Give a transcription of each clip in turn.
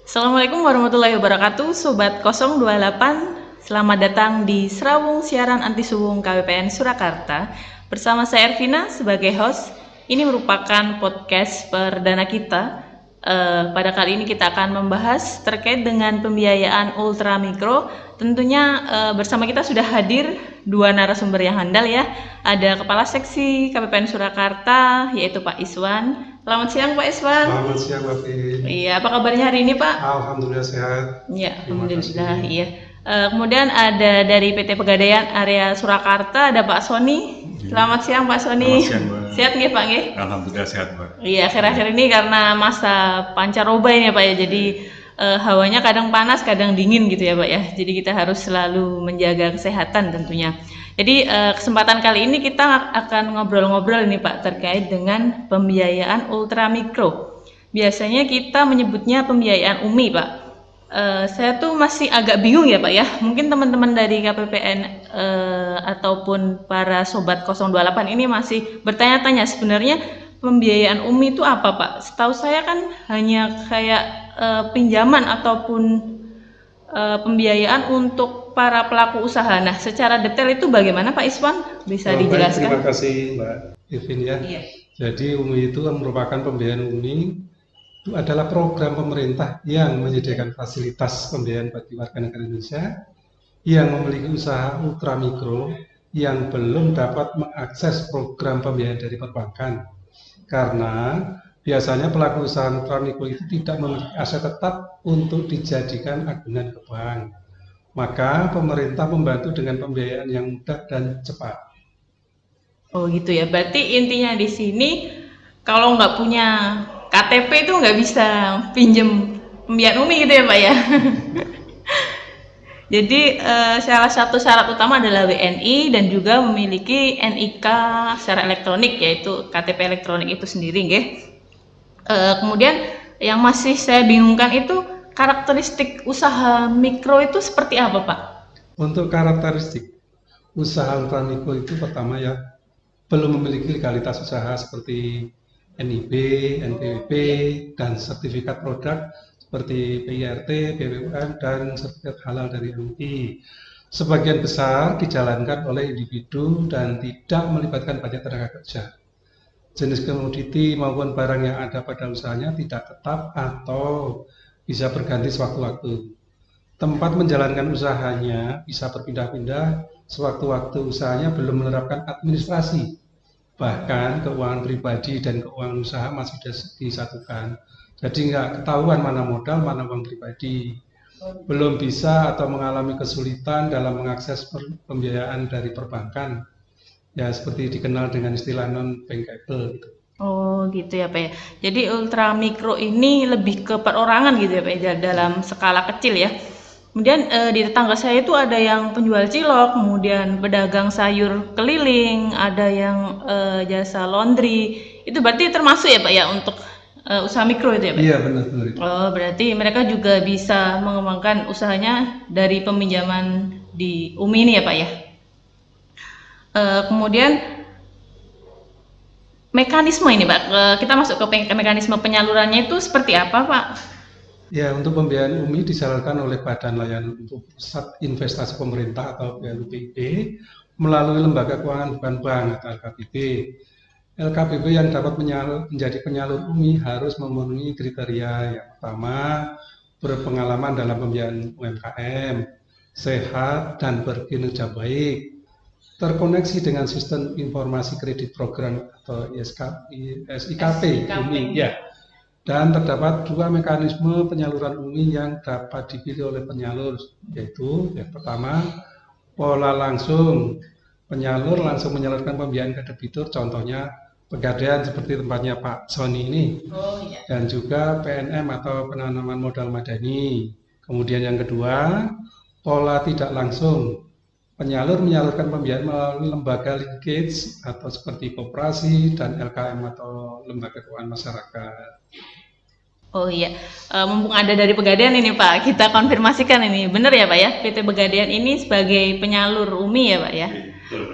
Assalamualaikum warahmatullahi wabarakatuh, Sobat 028. Selamat datang di Serawung Siaran Anti Suwung KPPN Surakarta. Bersama saya Ervina sebagai host. Ini merupakan podcast perdana kita. Pada kali ini kita akan membahas terkait dengan pembiayaan ultramikro. Tentunya bersama kita sudah hadir dua narasumber yang handal ya. Ada Kepala Seksi KPPN Surakarta, yaitu Pak Iswan. Selamat siang Pak Iswan. Selamat siang Mbak Vin. Iya, apa kabarnya hari ini Pak? Alhamdulillah sehat. Iya, alhamdulillah. Iya. Kemudian ada dari PT Pegadaian Area Surakarta, ada Pak Sony. Selamat siang Pak Sony. Selamat siang, Mbak. Sehat nggih Pak nggih? Alhamdulillah sehat, Mbak. Iya, akhir-akhir ini karena masa pancaroba ini ya Pak ya. Jadi hawanya kadang panas, kadang dingin gitu ya Pak ya. Jadi kita harus selalu menjaga kesehatan tentunya. Jadi kesempatan kali ini kita akan ngobrol-ngobrol ini Pak terkait dengan pembiayaan ultramikro. Biasanya kita menyebutnya pembiayaan UMI Pak. Saya tuh masih agak bingung ya Pak ya. Mungkin teman-teman dari KPPN ataupun para Sobat 028 ini masih bertanya-tanya sebenarnya pembiayaan UMI itu apa Pak? Setahu saya kan hanya kayak pinjaman ataupun pembiayaan untuk para pelaku usaha. Nah, secara detail itu bagaimana Pak Iswan? Bisa dijelaskan? Terima kasih Mbak Ivin ya. Iya. Jadi UMI itu merupakan pembiayaan UMI itu adalah program pemerintah yang menyediakan fasilitas pembiayaan bagi warga negara Indonesia yang memiliki usaha ultramikro yang belum dapat mengakses program pembiayaan dari perbankan. Karena biasanya pelaku usaha ultramikro itu tidak memiliki aset tetap untuk dijadikan agunan ke bank. Maka pemerintah membantu dengan pembiayaan yang mudah dan cepat. Oh gitu ya. Berarti intinya di sini kalau nggak punya KTP itu nggak bisa pinjem pembiayaan UMI gitu ya Pak ya. Jadi salah satu syarat utama adalah WNI dan juga memiliki NIK secara elektronik, yaitu KTP elektronik itu sendiri nggih. Kemudian yang masih saya bingungkan itu karakteristik usaha mikro itu seperti apa Pak? Untuk karakteristik usaha ultramikro itu pertama ya belum memiliki legalitas usaha seperti NIB, NPWP, dan sertifikat produk seperti PIRT, BPOM, dan sertifikat halal dari MUI. Sebagian besar dijalankan oleh individu dan tidak melibatkan banyak tenaga kerja. Jenis komoditi maupun barang yang ada pada usahanya tidak tetap atau bisa berganti sewaktu-waktu. Tempat menjalankan usahanya bisa berpindah-pindah sewaktu-waktu usahanya belum menerapkan administrasi. Bahkan keuangan pribadi dan keuangan usaha masih disatukan. Jadi nggak ketahuan mana modal, mana uang pribadi. Belum bisa atau mengalami kesulitan dalam mengakses pembiayaan dari perbankan. Ya seperti dikenal dengan istilah non-bankable gitu. Oh gitu ya Pak ya. Jadi ultramikro ini lebih ke perorangan gitu ya Pak ya, dalam skala kecil ya. Kemudian di tetangga saya itu ada yang penjual cilok, kemudian pedagang sayur keliling, ada yang jasa laundry. Itu berarti termasuk ya Pak ya untuk usaha mikro itu ya Pak? Iya benar-benar. Oh berarti mereka juga bisa mengembangkan usahanya dari peminjaman di UMI ini ya Pak ya. Kemudian mekanisme ini Pak, kita masuk ke mekanisme penyalurannya itu seperti apa Pak? Ya, untuk pembiayaan UMI disalurkan oleh Badan Layanan untuk Pusat Investasi Pemerintah atau BLPIP melalui Lembaga Keuangan Bukan Bank atau LKPB. LKPB yang dapat menjadi penyalur UMI harus memenuhi kriteria yang pertama, berpengalaman dalam pembiayaan UMKM, sehat dan berkinerja baik, terkoneksi dengan sistem informasi kredit program atau SIKP UMI, ya. Dan terdapat dua mekanisme penyaluran UMI yang dapat dipilih oleh penyalur, yaitu yang pertama, pola langsung. Penyalur langsung menyalurkan pembiayaan ke debitur, contohnya Pegadaian seperti tempatnya Pak Sony ini. Oh, iya. Dan juga PNM atau penanaman modal madani. Kemudian yang kedua, pola tidak langsung. Penyalur menyalurkan pembiayaan melalui lembaga linkage atau seperti koperasi dan LKM atau lembaga keuangan masyarakat. Oh iya, mumpung ada dari Pegadaian ini Pak, kita konfirmasikan ini, benar ya Pak ya, PT Pegadaian ini sebagai penyalur UMI ya Pak ya?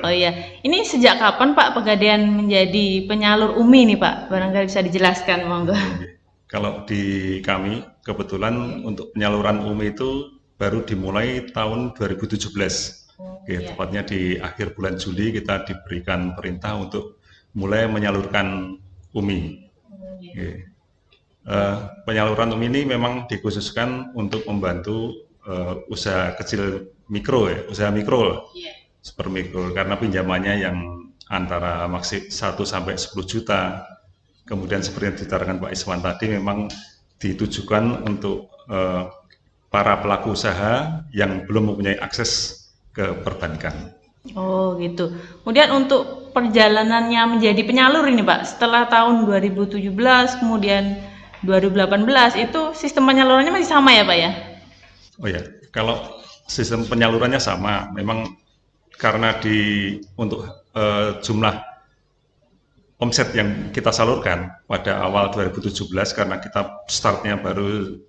Oh iya, ini sejak kapan Pak Pegadaian menjadi penyalur UMI nih Pak? Barangkali bisa dijelaskan, monggo. Kalau di kami, kebetulan untuk penyaluran UMI itu baru dimulai tahun 2017. Oke, tepatnya di akhir bulan Juli kita diberikan perintah untuk mulai menyalurkan UMI. Oke. Penyaluran UMI ini memang dikhususkan untuk membantu usaha kecil mikro ya, usaha mikro, super mikro, karena pinjamannya yang antara maksimal 1 sampai 10 juta. Kemudian seperti yang diterangkan Pak Iswan tadi memang ditujukan untuk para pelaku usaha yang belum mempunyai akses ke perbankan. Oh gitu. Kemudian untuk perjalanannya menjadi penyalur ini Pak, setelah tahun 2017 kemudian 2018 itu sistem penyalurannya masih sama ya Pak ya? Oh ya, kalau sistem penyalurannya sama, memang karena untuk jumlah omset yang kita salurkan pada awal 2017 karena kita startnya baru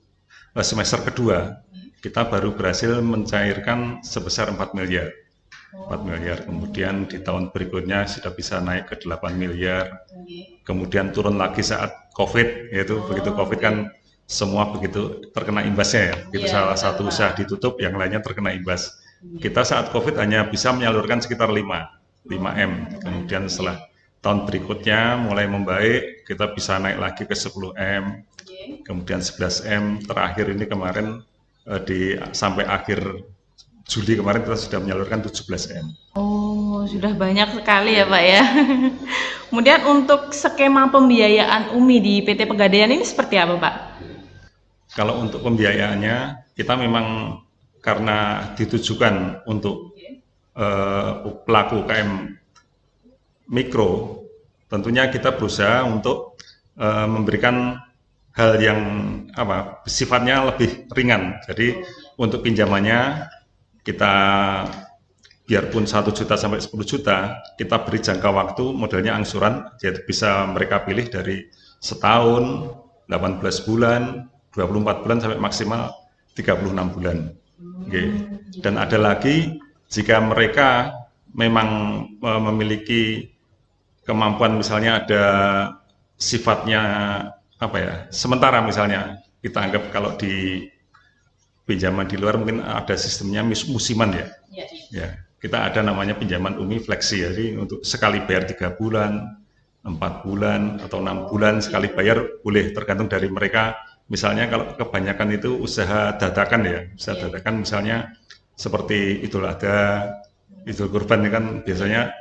semester kedua, kita baru berhasil mencairkan sebesar 4 miliar. 4 miliar, kemudian di tahun berikutnya sudah bisa naik ke 8 miliar, kemudian turun lagi saat COVID, yaitu begitu COVID kan semua begitu terkena imbasnya ya, begitu salah satu usaha ditutup, yang lainnya terkena imbas. Kita saat COVID hanya bisa menyalurkan sekitar 5M, kemudian setelah tahun berikutnya mulai membaik, kita bisa naik lagi ke 10M, kemudian 11M, terakhir ini kemarin sampai akhir Juli kemarin kita sudah menyalurkan 17M. Oh, sudah banyak sekali ya Pak ya. Kemudian untuk skema pembiayaan UMI di PT Pegadaian ini seperti apa Pak? Kalau untuk pembiayaannya, kita memang karena ditujukan untuk pelaku UKM mikro, tentunya kita berusaha untuk memberikan hal yang sifatnya lebih ringan. Jadi untuk pinjamannya kita biarpun 1 juta sampai 10 juta, kita beri jangka waktu modelnya angsuran, jadi bisa mereka pilih dari setahun, 18 bulan, 24 bulan sampai maksimal 36 bulan. Okay. Dan ada lagi jika mereka memang memiliki kemampuan, misalnya ada sifatnya sementara, misalnya kita anggap kalau di pinjaman di luar mungkin ada sistemnya musiman ya. Ya, kita ada namanya pinjaman UMI fleksi, jadi untuk sekali bayar 3 bulan, 4 bulan atau 6 bulan sekali bayar boleh, tergantung dari mereka. Misalnya kalau kebanyakan itu usaha dadakan ya, usaha dadakan misalnya seperti Idul Adha, Idul Kurban ini kan biasanya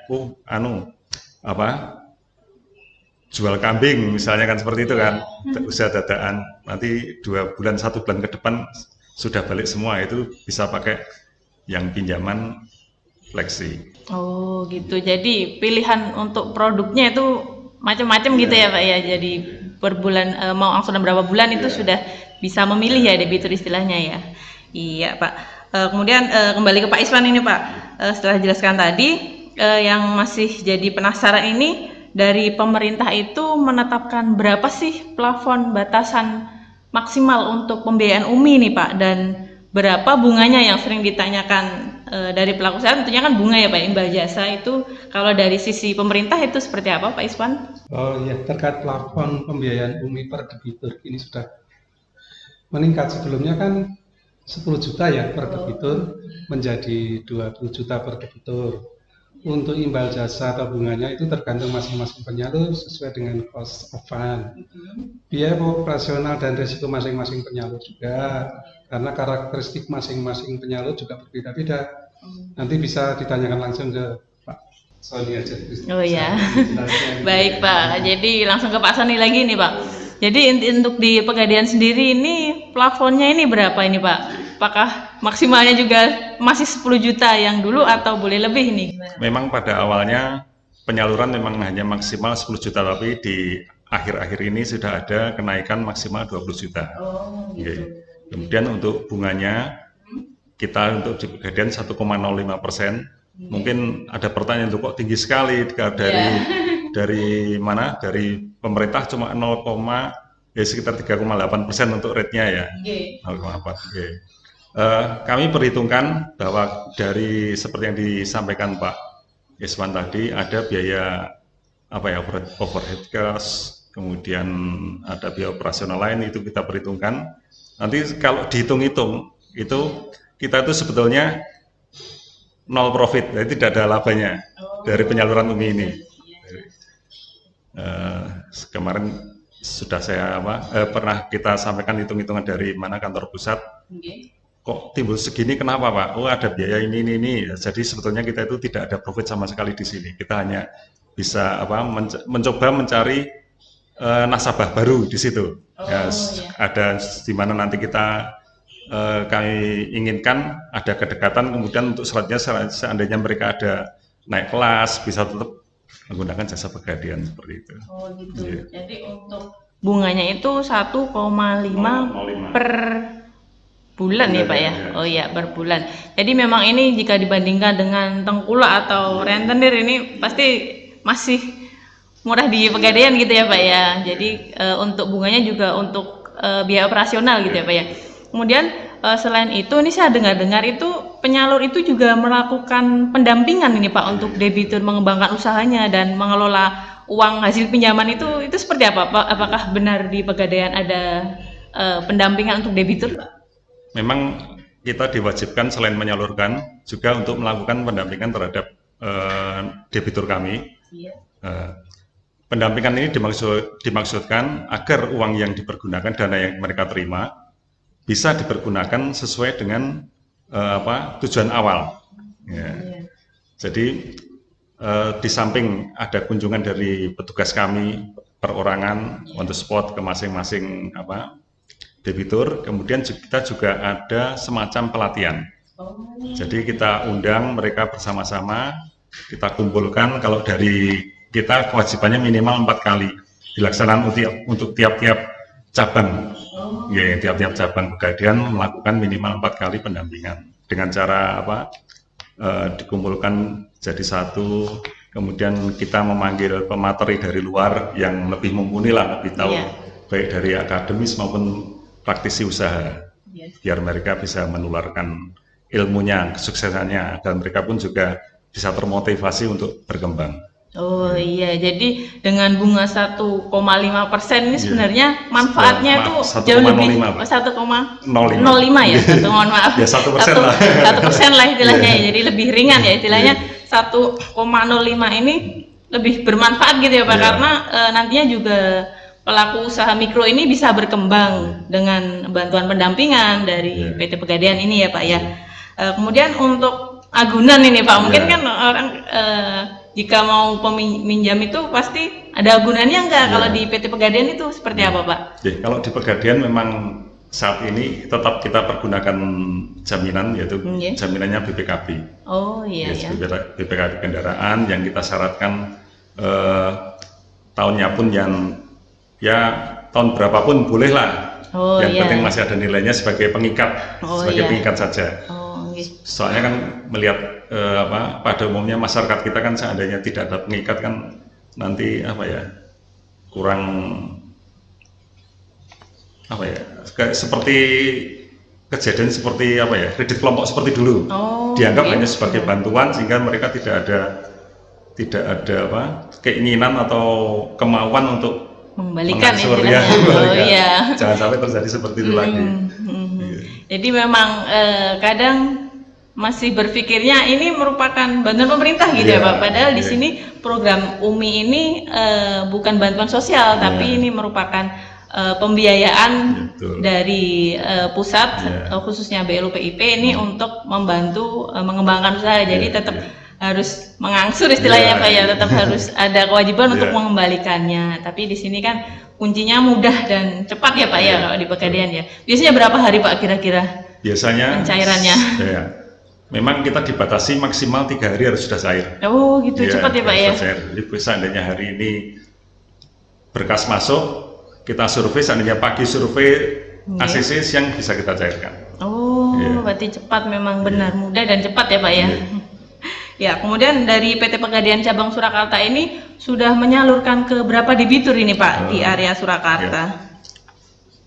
jual kambing misalnya kan, seperti itu kan, usaha dadakan, nanti 2 bulan 1 bulan ke depan sudah balik semua, itu bisa pakai yang pinjaman fleksi. Oh gitu, jadi pilihan untuk produknya itu macam-macam gitu ya Pak ya, jadi per bulan mau angsuran berapa bulan itu sudah bisa memilih ya debitur istilahnya ya. Iya Pak. Kemudian kembali ke Pak Iswan ini Pak, setelah jelaskan tadi yang masih jadi penasaran ini, dari pemerintah itu menetapkan berapa sih plafon batasan maksimal untuk pembiayaan UMI nih Pak, dan berapa bunganya yang sering ditanyakan dari pelaku usaha? Tentunya kan bunga ya Pak, imbal jasa itu kalau dari sisi pemerintah itu seperti apa Pak Iswan? Oh ya, terkait plafon pembiayaan UMI per debitur ini sudah meningkat. Sebelumnya kan 10 juta ya per debitur menjadi 20 juta per debitur. Untuk imbal jasa atau bunganya itu tergantung masing-masing penyalur sesuai dengan cost of fund, biaya operasional dan risiko masing-masing penyalur juga, karena karakteristik masing-masing penyalur juga berbeda-beda. Nanti bisa ditanyakan langsung ke Pak Sony aja. Oh ya, baik Pak. Jadi langsung ke Pak Sony lagi nih Pak. Jadi untuk di Pegadaian sendiri ini plafonnya ini berapa ini Pak? Apakah maksimalnya juga masih 10 juta yang dulu atau boleh lebih nih? Memang pada awalnya penyaluran memang hanya maksimal 10 juta, tapi di akhir-akhir ini sudah ada kenaikan maksimal 20 juta. Oh, gitu. Okay. Kemudian untuk bunganya kita untuk di Pegadaian 1,05%. Mungkin ada pertanyaan, itu kok tinggi sekali dari mana? Dari pemerintah cuma sekitar 3,8% untuk rate-nya ya. 0,4. Okay. Kami perhitungkan bahwa dari seperti yang disampaikan Pak Iswan tadi, ada biaya overhead cost, kemudian ada biaya operasional lain itu kita perhitungkan. Nanti kalau dihitung-hitung itu kita itu sebetulnya nol profit, jadi tidak ada labanya dari penyaluran UMI ini. Kemarin sudah saya pernah kita sampaikan hitung-hitungan dari mana kantor pusat. Kok timbul segini, kenapa Pak? Oh, ada biaya ini. Jadi sebetulnya kita itu tidak ada profit sama sekali di sini. Kita hanya bisa mencoba mencari nasabah baru di situ. Ada di mana nanti kami inginkan ada kedekatan, kemudian untuk seandainya mereka ada naik kelas bisa tetap menggunakan jasa pegadaian seperti itu. Oh gitu. Jadi untuk bunganya itu 1,5 per bulan ya Pak ya? Oh iya, per bulan. Jadi memang ini jika dibandingkan dengan tengkulak atau rentenir ini pasti masih murah di Pegadaian gitu ya Pak ya. Jadi untuk bunganya juga untuk biaya operasional gitu ya Pak ya. Kemudian selain itu ini saya dengar-dengar itu penyalur itu juga melakukan pendampingan ini Pak untuk debitur mengembangkan usahanya dan mengelola uang hasil pinjaman itu seperti apa Pak? Apakah benar di Pegadaian ada pendampingan untuk debitur Pak? Memang kita diwajibkan selain menyalurkan juga untuk melakukan pendampingan terhadap debitur kami. Pendampingan ini dimaksudkan agar uang yang dipergunakan, dana yang mereka terima bisa dipergunakan sesuai dengan tujuan awal. Jadi di samping ada kunjungan dari petugas kami perorangan on the spot ke masing-masing debitur, kemudian kita juga ada semacam pelatihan. Jadi kita undang mereka bersama-sama, kita kumpulkan. Kalau dari kita kewajibannya minimal 4 kali dilaksanakan untuk tiap-tiap cabang. Tiap-tiap cabang Pegadaian melakukan minimal 4 kali pendampingan dengan cara dikumpulkan jadi satu. Kemudian kita memanggil pemateri dari luar yang lebih mumpuni lah, lebih tahu baik dari akademis maupun praktisi usaha, biar mereka bisa menularkan ilmunya, kesuksesannya, dan mereka pun juga bisa termotivasi untuk berkembang. Oh iya, jadi dengan bunga 1,5% ini sebenarnya manfaatnya itu jauh lebih 1,05 ya, mohon maaf. Ya 1% lah. 1% lah istilahnya, jadi lebih ringan ya istilahnya. 1,05 ini lebih bermanfaat gitu ya Pak, karena nantinya juga pelaku usaha mikro ini bisa berkembang dengan bantuan pendampingan dari PT Pegadaian ini ya Pak ya. Kemudian untuk agunan ini Pak, mungkin kan orang jika mau peminjam itu pasti ada agunannya enggak? Kalau di PT Pegadaian itu seperti apa Pak? Kalau di Pegadaian memang saat ini tetap kita pergunakan jaminan, yaitu jaminannya BPKB. Oh iya BPKB kendaraan yang kita syaratkan tahunnya pun yang tahun berapapun boleh lah. Yang penting masih ada nilainya sebagai pengikat, pengikat saja. Soalnya kan melihat pada umumnya masyarakat kita kan seandainya tidak ada pengikat kan nanti kurang seperti kejadian seperti kredit kelompok seperti dulu. Dianggap hanya sebagai bantuan sehingga mereka tidak ada keinginan atau kemauan untuk mengembalikan Jangan sampai terjadi seperti itu lagi. Jadi memang kadang masih berpikirnya ini merupakan bantuan pemerintah gitu ya Pak. Padahal di sini program UMI ini bukan bantuan sosial, tapi ini merupakan pembiayaan dari pusat, khususnya BLUPIP ini untuk membantu mengembangkan usaha. Jadi tetap harus mengangsur istilahnya Pak ya, tetap harus ada kewajiban untuk mengembalikannya. Tapi di sini kan kuncinya mudah dan cepat ya Pak ya kalau di Pegadaian ya. Biasanya berapa hari Pak kira-kira? Biasanya pencairannya. Memang kita dibatasi maksimal 3 hari harus sudah cair. Oh gitu, cepat ya Pak ya. Jadi seandainya hari ini berkas masuk, kita survei, seandainya pagi survei ACC, siang bisa kita cairkan. Oh, berarti cepat, memang benar mudah dan cepat ya Pak ya. Ya, kemudian dari PT Pegadaian Cabang Surakarta ini sudah menyalurkan ke berapa debitur ini Pak di area Surakarta?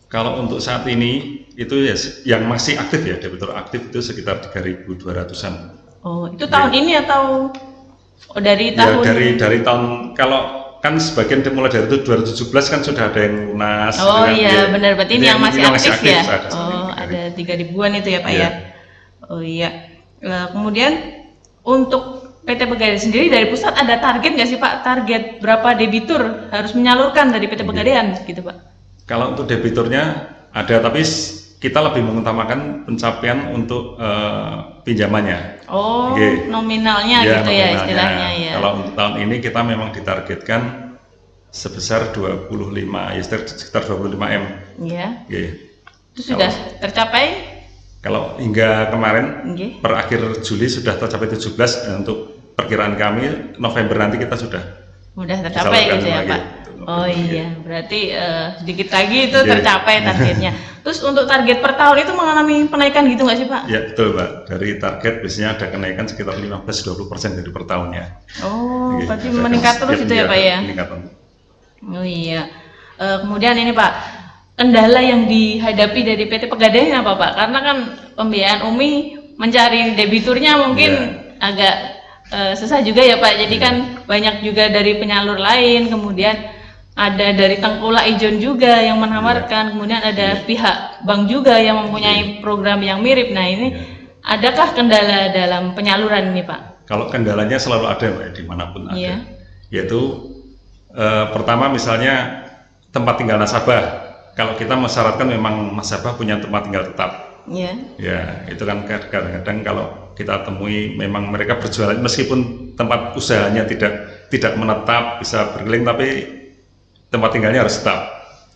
Kalau untuk saat ini itu yang masih aktif ya, debitur aktif itu sekitar 3.200-an. Oh, itu tahun ini atau dari tahun? Dari tahun, kalau kan sebagian mulai dari itu 2017 kan sudah ada yang lunas. Oh gitu kan. iya, Ya. benar. Berarti ini yang masih yang aktif, ya? ada Oh, sampai ada 3 ribuan itu ya Pak Iya. ya? Oh iya. Kemudian untuk PT Pegadaian sendiri dari pusat ada target nggak sih Pak? Target berapa debitur harus menyalurkan dari PT Pegadaian gitu Pak? Kalau untuk debiturnya ada, tapi kita lebih mengutamakan pencapaian untuk pinjamannya. Oh, Oke. nominalnya Ya, gitu ya nominalnya. istilahnya ya. Kalau untuk tahun ini kita memang ditargetkan sebesar 25, ya sekitar 25 M. Iya. Oke. Itu sudah tercapai? Kalau hingga kemarin Oke. per akhir Juli sudah tercapai 17, dan untuk perkiraan kami November nanti kita sudah Mudah tercapai disalurkan gitu ya lagi. Pak? Oh iya, berarti sedikit lagi itu Iya. tercapai targetnya. Terus untuk target per tahun itu mengalami penaikan gitu nggak sih Pak? Ya betul Pak, dari target biasanya ada kenaikan sekitar 15-20% dari per tahunnya. Oh, Oke, berarti ada meningkat setiap terus itu ya minggu Pak ada ya? peningkatan. Oh iya. Kemudian ini Pak, kendala yang dihadapi dari PT Pegadaian apa Pak? Karena kan pembiayaan UMI mencari debiturnya mungkin agak susah juga ya Pak. Jadi kan banyak juga dari penyalur lain, kemudian ada dari Tengkulak Ijon juga yang menawarkan, kemudian ada pihak bank juga yang mempunyai program yang mirip. Nah ini adakah kendala dalam penyaluran ini Pak? Kalau kendalanya selalu ada Pak, dimanapun ada. Iya. Yaitu pertama misalnya tempat tinggal nasabah. Kalau kita mensyaratkan memang nasabah punya tempat tinggal tetap. Iya. Ya, itu kan kadang-kadang kalau kita temui memang mereka berjualan meskipun tempat usahanya tidak menetap, bisa berkeliling, tapi tempat tinggalnya harus tetap.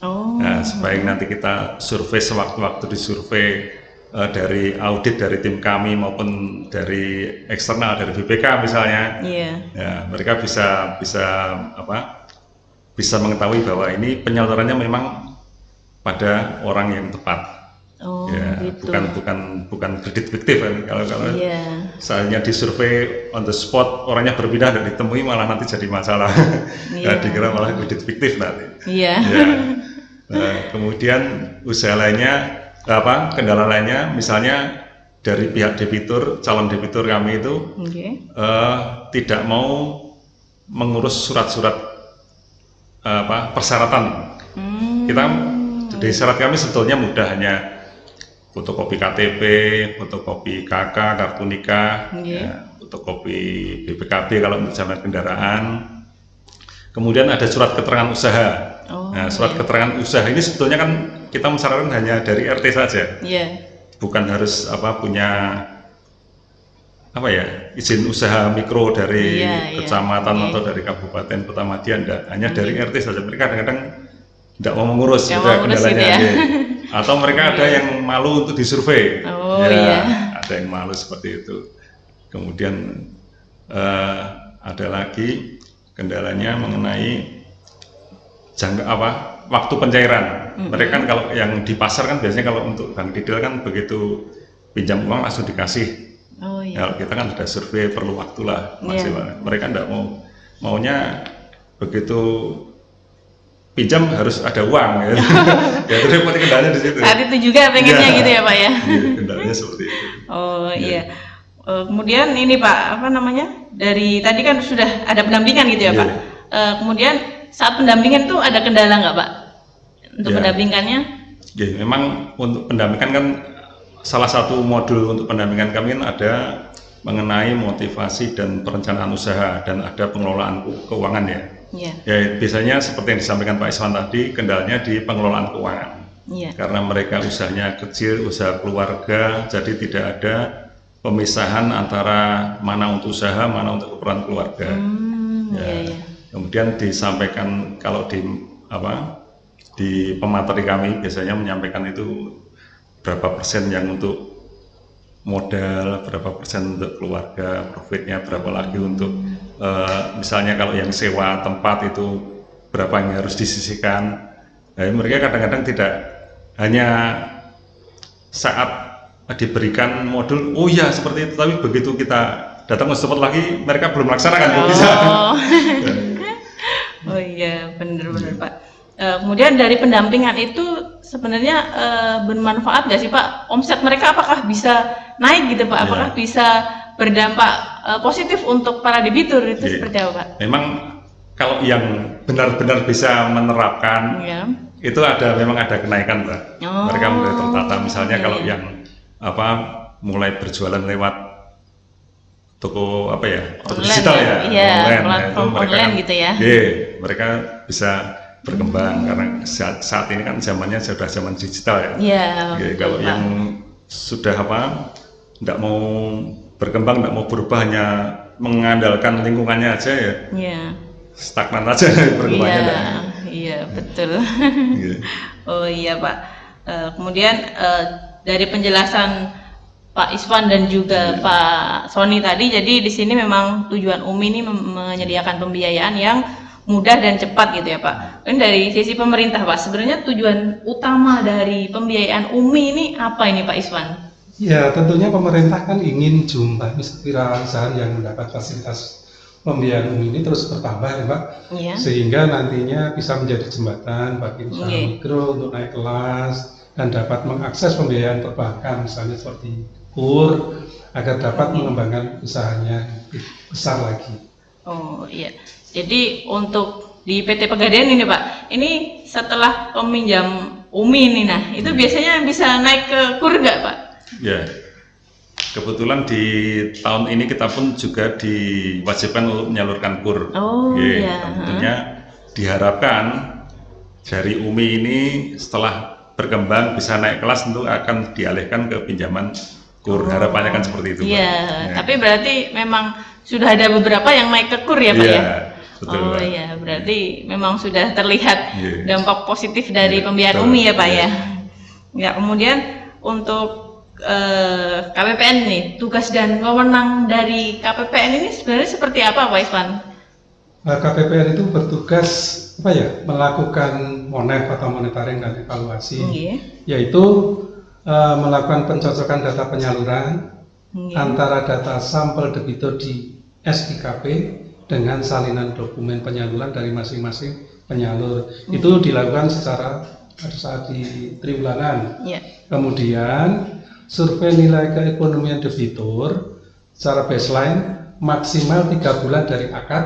Oh. Nah, supaya nanti kita survei sewaktu-waktu disurvei dari audit dari tim kami maupun dari eksternal dari BPK misalnya, Iya. ya, mereka bisa mengetahui bahwa ini penyalurannya memang pada orang yang tepat. Oh, Ya, gitu. bukan kredit fiktif kan. Kalau Iya. misalnya disurvei on the spot orangnya berpindah dan ditemui malah nanti jadi masalah. Iya. Dikira malah kredit fiktif nanti. Iya. Ya. Kemudian usaha lainnya kendala lainnya misalnya dari pihak debitur, calon debitur kami itu Oke. tidak mau mengurus surat-surat persyaratan. Kita dari syarat kami sebetulnya mudah, hanya fotokopi KTP, fotokopi KK, kartu nikah, ya, fotokopi BPKB kalau untuk jaminan kendaraan. Kemudian ada surat keterangan usaha. Nah, surat keterangan usaha ini sebetulnya kan kita mensyaratkan hanya dari RT saja. Iya. Bukan harus punya izin usaha mikro dari kecamatan atau dari kabupaten kota Madya, enggak, hanya dari RT saja. Mereka kadang-kadang tidak mau mengurus, Nggak mau ngurus kendalanya gitu ya. atau mereka ada yang malu untuk disurvei. Oh, iya. Ada yang malu seperti itu. Kemudian ada lagi kendalanya mengenai waktu pencairan. Mereka kan kalau yang di pasar kan biasanya kalau untuk bank detail kan begitu pinjam uang langsung dikasih. Oh iya. Kalau kita kan ada survei perlu waktu lah, mereka enggak maunya begitu pinjam harus ada uang ya. Ya itu repot kendalanya di situ. Saat itu juga pengennya gitu ya Pak ya. Iya, kendalanya seperti itu. Oh iya. Kemudian ini Pak, dari tadi kan sudah ada pendampingan gitu ya Pak. Kemudian saat pendampingan tuh ada kendala nggak Pak? Untuk pendampingannya? Ya, memang untuk pendampingan kan salah satu modul untuk pendampingan kami kan ada mengenai motivasi dan perencanaan usaha dan ada pengelolaan keuangan ya. Iya. Ya biasanya seperti yang disampaikan Pak Iswan tadi, kendalanya di pengelolaan keuangan. Iya. Karena mereka usahanya kecil, usaha keluarga, jadi tidak ada pemisahan antara mana untuk usaha, mana untuk keperluan keluarga. Iya. Kemudian disampaikan kalau di pemateri kami biasanya menyampaikan itu berapa persen yang untuk modal, berapa persen untuk keluarga, profitnya berapa lagi untuk misalnya kalau yang sewa tempat itu berapa yang harus disisihkan. Nah, mereka kadang-kadang tidak hanya saat diberikan modul, oh ya seperti itu, tapi begitu kita datang ke tempat lagi mereka belum melaksanakan, belum bisa. Oh iya, benar-benar Pak. Kemudian dari pendampingan itu sebenarnya bermanfaat nggak sih Pak? Omset mereka apakah bisa naik gitu Pak? Apakah bisa berdampak positif untuk para debitur itu seperti apa Pak? Memang kalau yang benar-benar bisa menerapkan Ya. itu memang ada kenaikan, Mbak. Oh, Mereka mulai tertata. Misalnya iya, kalau iya. yang apa mulai berjualan lewat toko apa ya, toko Online digital ya, ya, iya, online. Nah, itu platform mereka online kan, gitu ya. mereka bisa berkembang karena saat ini kan zamannya sudah zaman digital ya. Iya, betul, Kalau Pak. yang sudah tidak mau berkembang, tidak mau berubah, hanya mengandalkan lingkungannya aja ya, Iya. stagnan aja perkembangannya. Iya, enggak. iya, betul. Iya. Oh iya, Pak. Kemudian dari penjelasan Pak Iswan dan juga Pak Sony tadi, jadi di sini memang tujuan UMI ini menyediakan pembiayaan yang mudah dan cepat gitu ya, Pak. Ini dari sisi pemerintah, Pak, sebenarnya tujuan utama dari pembiayaan UMI ini apa ini, Pak Iswan? Ya, tentunya pemerintah kan ingin jumlah wirausaha yang mendapat fasilitas pembiayaan UMI ini terus bertambah ya Pak, Iya. sehingga nantinya bisa menjadi jembatan bagi usaha Iya. mikro untuk naik kelas dan dapat mengakses pembiayaan perbankan misalnya seperti KUR agar dapat mengembangkan usahanya lebih besar lagi. Oh iya. Jadi untuk di PT Pegadaian ini Pak, ini setelah peminjam UMI ini, nah itu biasanya bisa naik ke KUR nggak Pak? Ya, kebetulan di tahun ini kita pun juga diwajibkan untuk menyalurkan KUR. Oh iya. Tentunya diharapkan dari UMI ini setelah berkembang bisa naik kelas tentu akan dialihkan ke pinjaman KUR. Harapannya kan seperti itu, Pak. Iya, Ya. tapi berarti memang sudah ada beberapa yang naik ke KUR ya Pak Iya, ya? betul, Oh Pak. iya, berarti memang sudah terlihat Iya. dampak positif dari Iya, pembiayaan betul. UMI ya Pak Iya. ya? Ya, kemudian untuk KPPN nih, tugas dan wewenang dari KPPN ini sebenarnya seperti apa Pak Iswan? KPPN itu bertugas melakukan monef atau monitoring dan evaluasi, Iya. yaitu melakukan pencocokan data penyaluran Iya. antara data sampel debitur di SIKP dengan salinan dokumen penyaluran dari masing-masing penyalur. Itu dilakukan pada saat di triwulan. Iya. Kemudian survei nilai keekonomian debitur secara baseline maksimal 3 bulan dari akad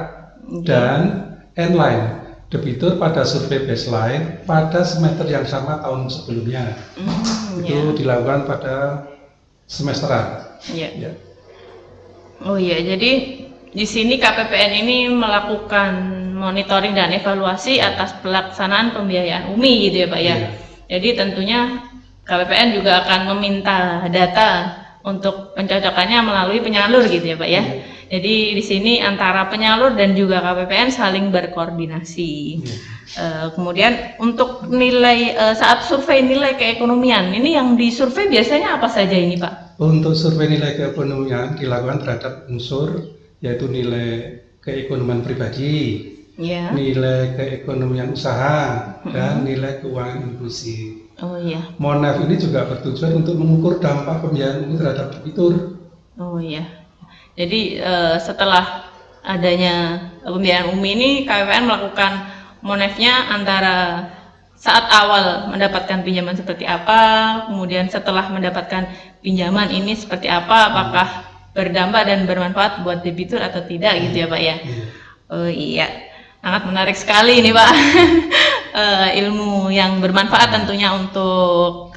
dan endline debitur pada survei baseline pada semester yang sama tahun sebelumnya. Itu dilakukan pada semesteran. Iya. Ya. Oh iya, jadi di sini KPPN ini melakukan monitoring dan evaluasi atas pelaksanaan pembiayaan UMI gitu ya Pak ya. Iya. Jadi tentunya KPPN juga akan meminta data untuk pencocokannya melalui penyalur gitu ya Pak ya. Jadi di sini antara penyalur dan juga KPPN saling berkoordinasi. Kemudian untuk nilai saat survei nilai keekonomian ini yang disurvei biasanya apa saja ini Pak? Untuk survei nilai keekonomian dilakukan terhadap unsur yaitu nilai keekonomian pribadi, Ya. nilai keekonomian usaha, dan nilai keuangan inklusif. Oh iya. Monef ini juga bertujuan untuk mengukur dampak pembiayaan ini terhadap debitur. Oh iya. Jadi setelah adanya pembiayaan UMI ini KPPN melakukan monefnya antara saat awal mendapatkan pinjaman seperti apa, kemudian setelah mendapatkan pinjaman ini seperti apa, apakah berdampak dan bermanfaat buat debitur atau tidak gitu ya Pak ya. Oh iya. Sangat menarik sekali ini Pak. Ilmu yang bermanfaat tentunya untuk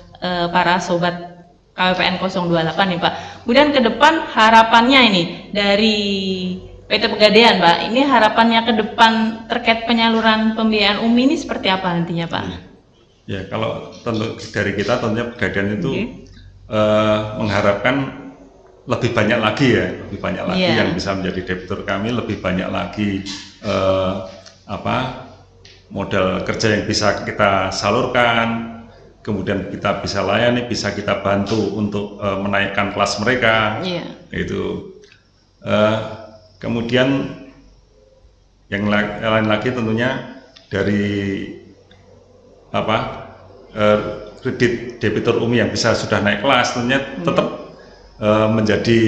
para sobat KPPN 028 nih Pak. Kemudian ke depan harapannya ini dari PT Pegadaian Pak, ini harapannya ke depan terkait penyaluran pembiayaan UMI ini seperti apa nantinya Pak? Ya, kalau dari kita tentunya Pegadaian itu mengharapkan lebih banyak lagi yang bisa menjadi debitur kami, lebih banyak lagi modal kerja yang bisa kita salurkan, kemudian kita bisa layani, bisa kita bantu untuk menaikkan kelas mereka. Itu kemudian yang lain lagi tentunya dari kredit debitur UMI yang bisa sudah naik kelas tentunya tetap menjadi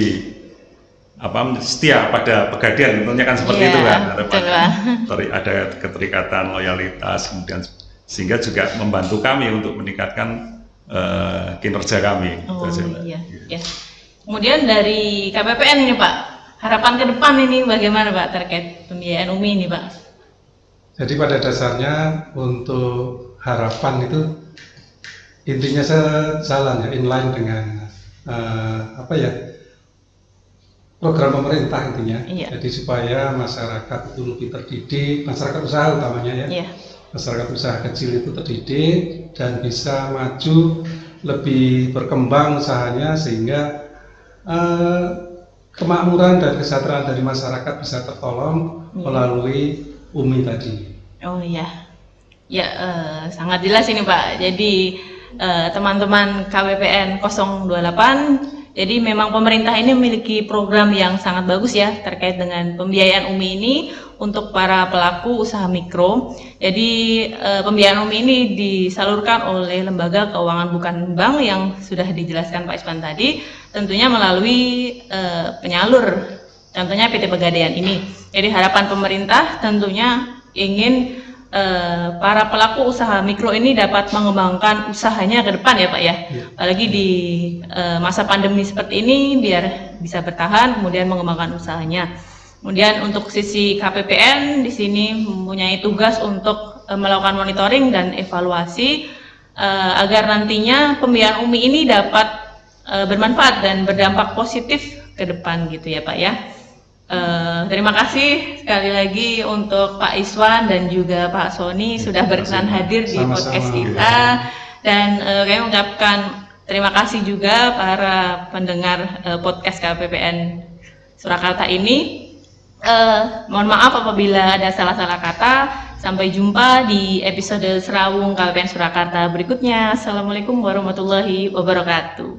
setia pada Pegadaian, tentunya kan seperti itu kan harapannya. Ada keterikatan, loyalitas, kemudian sehingga juga membantu kami untuk meningkatkan kinerja kami. Iya. Kemudian dari KPPN ini Pak, harapan ke depan ini bagaimana Pak terkait pembiayaan UMI ini Pak? Jadi pada dasarnya untuk harapan itu intinya sejalan ya, inline dengan apa ya, program pemerintah intinya. Iya. Jadi supaya masyarakat itu lebih terdidik, masyarakat usaha utamanya ya. Iya. Masyarakat usaha kecil itu terdidik dan bisa maju, lebih berkembang usahanya sehingga kemakmuran dan kesejahteraan dari masyarakat bisa tertolong melalui UMI tadi. Oh iya, ya sangat jelas ini Pak. Jadi teman-teman KPPN 028, jadi memang pemerintah ini memiliki program yang sangat bagus ya terkait dengan pembiayaan UMI ini untuk para pelaku usaha mikro. Jadi pembiayaan UMI ini disalurkan oleh lembaga keuangan bukan bank yang sudah dijelaskan Pak Iswan tadi, tentunya melalui penyalur, contohnya PT Pegadaian ini. Jadi harapan pemerintah tentunya ingin para pelaku usaha mikro ini dapat mengembangkan usahanya ke depan ya Pak ya. Apalagi di masa pandemi seperti ini biar bisa bertahan kemudian mengembangkan usahanya. Kemudian untuk sisi KPPN di sini mempunyai tugas untuk melakukan monitoring dan evaluasi agar nantinya pembiayaan UMI ini dapat bermanfaat dan berdampak positif ke depan gitu ya Pak ya. Terima kasih sekali lagi untuk Pak Iswan dan juga Pak Sony sudah berkenan hadir di podcast kita, dan kami mengucapkan terima kasih juga para pendengar podcast KPPN Surakarta ini. Mohon maaf apabila ada salah-salah kata. Sampai jumpa di episode Serawung KPPN Surakarta berikutnya. Assalamualaikum warahmatullahi wabarakatuh.